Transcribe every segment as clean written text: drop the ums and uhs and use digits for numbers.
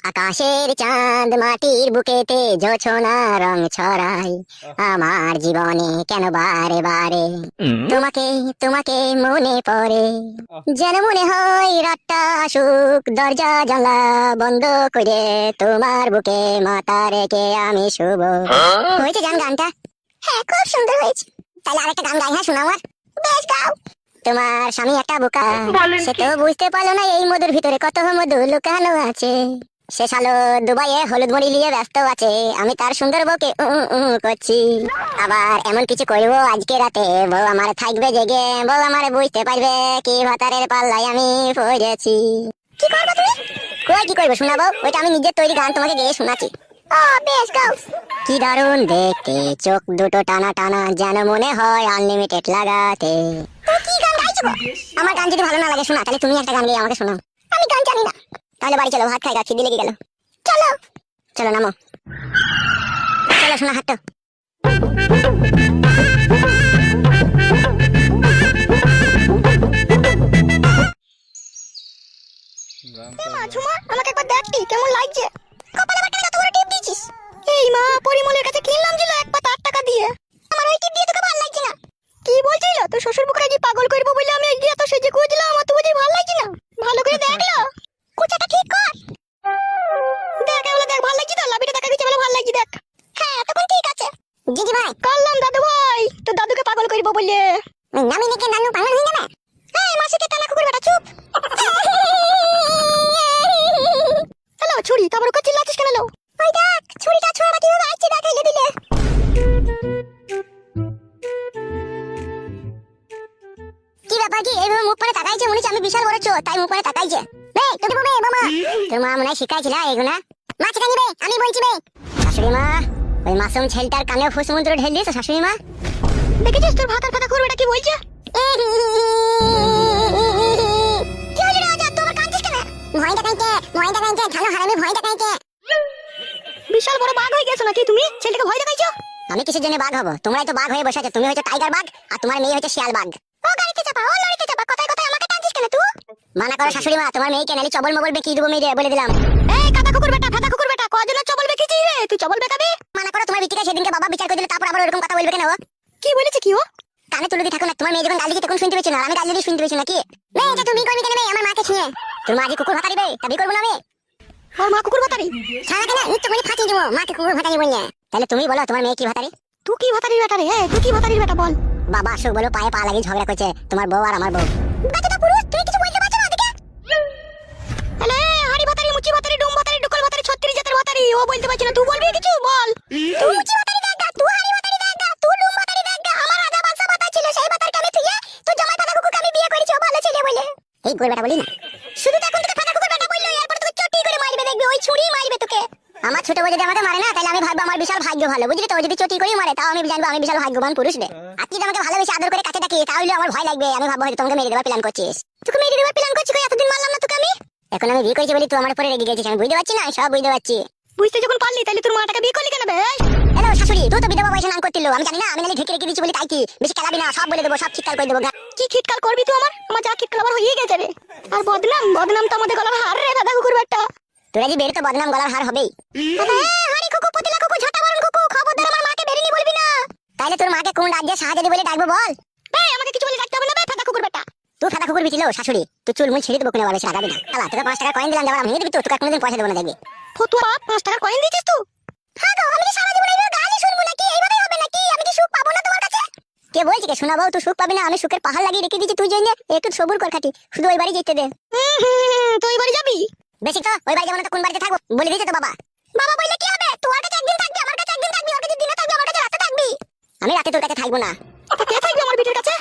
আকাশের চাঁদ মাটির বুকেতে জোছনা রং ছড়াই আমার জীবনে কেন বারে বারে তোমাকে তোমাকে মনে পড়ে। যেন মনে হয় রাতটা আসুক দরজা জানলা বন্ধ করে তোমার বুকে মাথা রেখে আমি শুভ। হয়েছে জান গানটা? হ্যাঁ খুব সুন্দর হয়েছে। তাহলে আরেকটা গান গাই। হ্যাঁ শোনা আমার। বেশ গাও। তোমার স্বামী একটা বোকা, সে তো বুঝতে পারলো না এই মধুর ভিতরে কত মধু লুকানো আছে। সে শালো দুবাইয়ে হলুদ মরি নিয়ে ব্যস্ত আছে, আমি তার সুন্দর বউকে করছি। আবার এমন কিছু করবো আজকে রাতে, বউ আমার থাকবে জেগে, বউ আমার বুঝতে পারবে কি ভাতারের পাল্লাই আমি পড়েছি। কি করবো তুমি? কই কি করবো শোনাবো, ওইটা আমি নিজের তৈরি গান তোমাকে গেয়ে শোনাচ্ছি। ও বেশ গাও। কি দারুণ দেখতে, চোখ দুটো টানা টানা, যেন মনে হয় আনলিমিটেড লাগাতে। কি গান গাইছো? আমার গান যদি ভালো না লাগে শোনা, তাহলে তুমি একটা গান গিয়ে আমাকে শোনাও। আমি গান জানি না। তাহলে বাড়ি চলো, ভাত খাই, খিদে লেগে গেল। চলো চলো নামো, চলো শোনা হাঁটো। আমাকে একবার দেখতি কেমন লাগছে? কপালে আবার কেন এত বড় টিপ দিয়েছিস? এই মা, পরিমলের কাছে কিনলাম ছিল এক পাতা 8 টাকা দিয়ে। আমার ওই টিপ দিয়ে তোকে ভালো লাগছে না? কি বলছিস? তোর শ্বশুর বুকরা কি পাগল করবো বলে আমি গিয়ে তো সেজে খুঁজলাম, আমার তো বুঝি ভালো লাগছে না। ভালো করে দেখলো, কুচাটা ঠিক কর। দেখ এগুলো দেখ, ভালো লাগছে তো? লাভিটা দেখা গেছে বলে ভালো লাগছে, দেখ। হ্যাঁ তখন ঠিক আছে। জিজি ভাই করলাম দাদু ভাই, তো দাদুকে পাগল করবো বলে। আমি নাকি নানু পাগল হয়ে যাবে? এই মাসিকে কানা কুকুর বেটা চুপ। হ্যালো ছুরি, তারপর ওকে চিল্লাচ্ছিস কেন? ওই দেখ ছুরিটা ছোড়া কিভাবে আসছে, দেখ এলে দিলে। কি ব্যাপার কি এইভাবে মুখ পরে তাকাইছে? মনে হচ্ছে আমি বিশাল বড় চোর, তাই মুখ পরে তাকাইছে। এই তোকে বলবে মামা, তোর মা মনে হয় শিখাইছিল এগুলা। মা শিখাইনি বে, আমি বলছি বে। শাশুড়ি মা, ওই মাসুম ছেলেটার কানে ফুসমুদ্র ঢেল দিয়েছে শাশুড়ি মা। দেখেছিস তোর ভাতার কথা করবেটা কি বলছে? কি হলো রে আজ তোর কাঁদছিস কেন? ভয় দেখাইতে ঝালো হারামি, ভয় দেখাইতে। বিশাল বড় বাঘ হয়ে গেছো নাকি তুমি? ছেলেকে ভয় দেখাইছো? আমি কিসের জন্য বাঘ হব? তোমরাই তো বাঘ হয়ে বসে আছো। তুমি হচ্ছে টাইগার বাঘ আর তোমার মেয়ে হচ্ছে শিয়াল বাঘ। ও গাড়িতে চাপা, ও লরিতে চাপা, কথায় কথায় আমাকে টানছিস কেন তুই? মানা করো শাশুড়ি মা, তোমার মেয়েকে নালি চবল মবল বেঁকিয়ে দেবো মেয়ে, বলে দিলাম। এই কাদা কুকুর বেটা, ফাদা কুকুর বেটা, কজন্য চবল বেঁকিয়েছিস রে? তুই চবল বেঁকাবি? মানা করো তোমার বিটিকে, সেদিনকে বাবা বিচার করে দিলে, তারপর আবার এরকম কথা বলবে কেন? কি বলেছে কি ও? কানে তুলে দি থাকো না, তোমার মেয়ে যখন গালি দিতে তখন শুনতে পেয়েছো না, আমি গালি দিয়ে শুনতে পেয়েছি নাকি? মেয়ে তুমি করবি কেন? মেয়ে আমার মাকে ছুঁয়ে তোর মা কি কুকুর ভাতারি বে? তা বিয়ে করবো না আমি? ওর মা কুকুর ভাতারি? সারা কেন একটু করে ফাটিয়ে দেবো মাকে কুকুর ভাতারি বললে। তাহলে তুমি বলো তোমার মেয়ে কি ভাতারি? তুই কি ভাতারির বেটা রে? তুই কি ভাতারির বেটা বল? বাবা আসুক বলো, পায়ে পা লাগিয়ে ঝগড়া করছে তোমার বউ আর আমার বউ। বাচ্চাটা পুরুষ, তুমি কিছু বলতে পারছো না ওদিকে? আরে হাড়ি ভাতারি, মুচি ভাতারি, ডুম ভাতারি, ডুকল ভাতারি, 36 জাতের ভাতারি, ও বলতে পারছ না, তুই বলবি কিছু বল। তুই মুচি ভাতারি দেখা, তুই হাড়ি ভাতারি দেখা, তুই ডুম ভাতারি দেখা, আমার রাজা বাদশা ভাতা ছিল, সেই ভাতারকে আমি থুইয়ে তুই জামাই ফাদা কুকুরকে আমি বিয়ে করেছি, ও ভালো ছেলে বলে। এই গোল বেটা বলি না, শুধু তখন তোকে ফাদা কুকুর বেটা বললো, এরপর তোকে চটি করে মারবে, দেখবি ওই ছুরি মারবে তোকে। আমার ছোট বউ যদি আমাকে মারে না, তাহলে আমি ভাববো আমার বিশাল ভাগ্য ভালো, বুঝলি তো? যদি চটি করে মারে তাও আমি জানবো আমি বিশাল ভাগ্যবান পুরুষ রে। আর তুই আমাকে ভালোবেসে আদর করে কাছে ডাকি, তাহলে আমার ভয় লাগবে, আমি ভাববো হয়তো তোমাকে মেরে দেওয়ার প্ল্যান করছিস। তোকে মেরে দেওয়ার প্ল্যান করছিস? এতদিন মারলাম না তোকে আমি। এখন আমি বিয়ে করেছি বলি তুই আমার উপরে রেগে গেছিস, আমি বুঝতে পারছি না, সব বুঝতে পারছি। বুঝতে যখন পারলি তাহলে তোর মাটাকে বিয়ে করলি কেন বে? হ্যালো শাশুড়ি, তুই তো বিধবা বয়সে নাম করতিল, আমি জানি না? আমি নালি ঢেকে রেখে দিচ্ছি বলি তাই কি? বেশি খেলাবি না, সব বলে দেবো, সব খিটকাল করে দেবো। কি খিটকাল করবি তুই? আমার যা খিটকাল আবার হয়ে গেছে রে। আর বদনাম তো আমাদের গলার হার রে, দাদা কুকুর বাট্টা। তোরা যে বের তো বদনাম গলার হার হবেই। হাড়ি কুকু, পতিলা কুকু, ঝাঁটা বারণ কুকু, খবরদার আমার মাকে বেরিয়ে বলবি না। তাইলে তোর মাকে কোন রাজ্যে শাহজাদি বলে ডাকবো বল? এই আমাকে কিছু বলে ডাকতে হবে না বে, ফাদা কুকুর বেটা। তুই ফাদা কুকুর বিছিল শাশুড়ি, তুই চুল মুল ছেড়ে দেবো কোনে বলে শাহজাদি না। শালা তোকে 5 টাকা কয়েন দিলাম, যাবার আমি দিবি তো? তোকে কোনোদিন পয়সা দেবো না, দেখবি। ফতুয়া 5 টাকার কয়েন দিছিস তুই? হ্যাঁ গো, আমি কি সারা জীবন এইভাবে গালি শুনবো নাকি? এইভাবে হবে নাকি? আমি কি সুখ পাবো না তোমার কাছে? কে বলছে কে শোনাবো তুই সুখ পাবি না? আমি সুখের পাহাড় লাগিয়ে রেখে দিয়েছি তুই জন্য, একটু সবুর কর খাটি, শুধু ওই বাড়ি যেতে দে। তুই ওই বাড়ি যাবি? বেশি তো ওই বাড়ি যাবো না তো কোন বাড়িতে থাকবো বলে দিয়েছে তো বাবা। বাবা বললে কি হবে? তোর কাছে একদিন থাকবি, আমার কাছে একদিন থাকবি, ওর কাছে দিনে থাকবি, আমার কাছে রাতে থাকবি। আমি রাতে তোর কাছে থাকবো না। কে থাকবে আমার বিটির কাছে?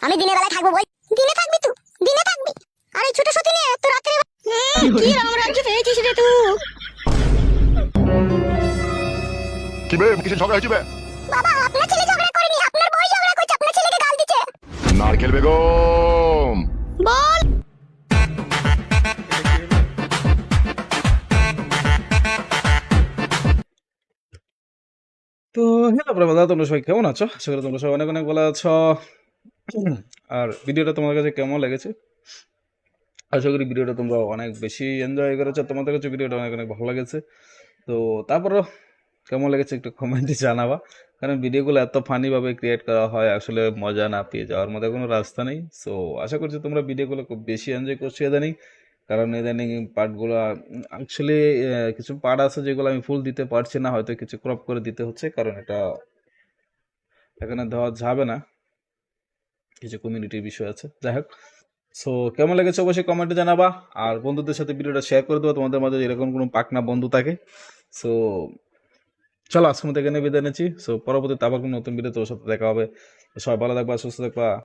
আমি দিনের বেলায় থাকবো। বল দিনে থাকবি তুই, দিনে থাকবি। আর এই ছোট সতী নিয়ে তোর রাতে কি রাম রাজ্য পেয়েছিস রে তুই? কি বে, কিসের ঝগড়া হয়েছে বে? বাবা আপনার ছেলে ঝগড়া করেনি, আপনার বই ঝগড়া করছে, আপনার ছেলেকে গাল দিচ্ছে। নারকেল বেগম বল। তো হ্যালো প্রবাদা, তোমরা সবাই কেমন আছো? আশা করি তোমরা সবাই অনেক অনেক ভালো আছো। আর ভিডিওটা তোমার কাছে কেমন লেগেছে আশা করি ভিডিওটা তোমরা অনেক বেশি এনজয় করেছো, তোমাদের কাছে ভিডিওটা অনেক অনেক ভালো লেগেছে। তো তারপরও কেমন লেগেছে একটু কমেন্টে জানাবা, কারণ ভিডিওগুলো এত ফানিভাবে ক্রিয়েট করা হয়, আসলে মজা না পেয়ে যাওয়ার মধ্যে কোনো রাস্তা নেই। সো আশা করছি তোমরা ভিডিওগুলো খুব বেশি এনজয় করছো ইদানিং, কারণ ইদানিং পার্টগুলো অ্যাকচুয়ালি কিছু পার্ট আছে যেগুলো আমি ফুল দিতে পারছি না, হয়তো কিছু ক্রপ করে দিতে হচ্ছে, কারণ এটা এখানে দেওয়া যাবে না, কিছু কমিউনিটির বিষয় আছে। যাই হোক, সো কেমন লেগেছে অবশ্যই কমেন্টে জানাবা, আর বন্ধুদের সাথে ভিডিওটা শেয়ার করে দেবো তোমাদের মাঝে এরকম কোনো পাকনা বন্ধু থাকে। সো চলো আজকের মতো এখানে বিদায় নিচ্ছি। সো পরবর্তীতে আবার কোনো নতুন ভিডিও তোর সাথে দেখা হবে। তো সবাই ভালো থাকবা, সুস্থ থাকবা।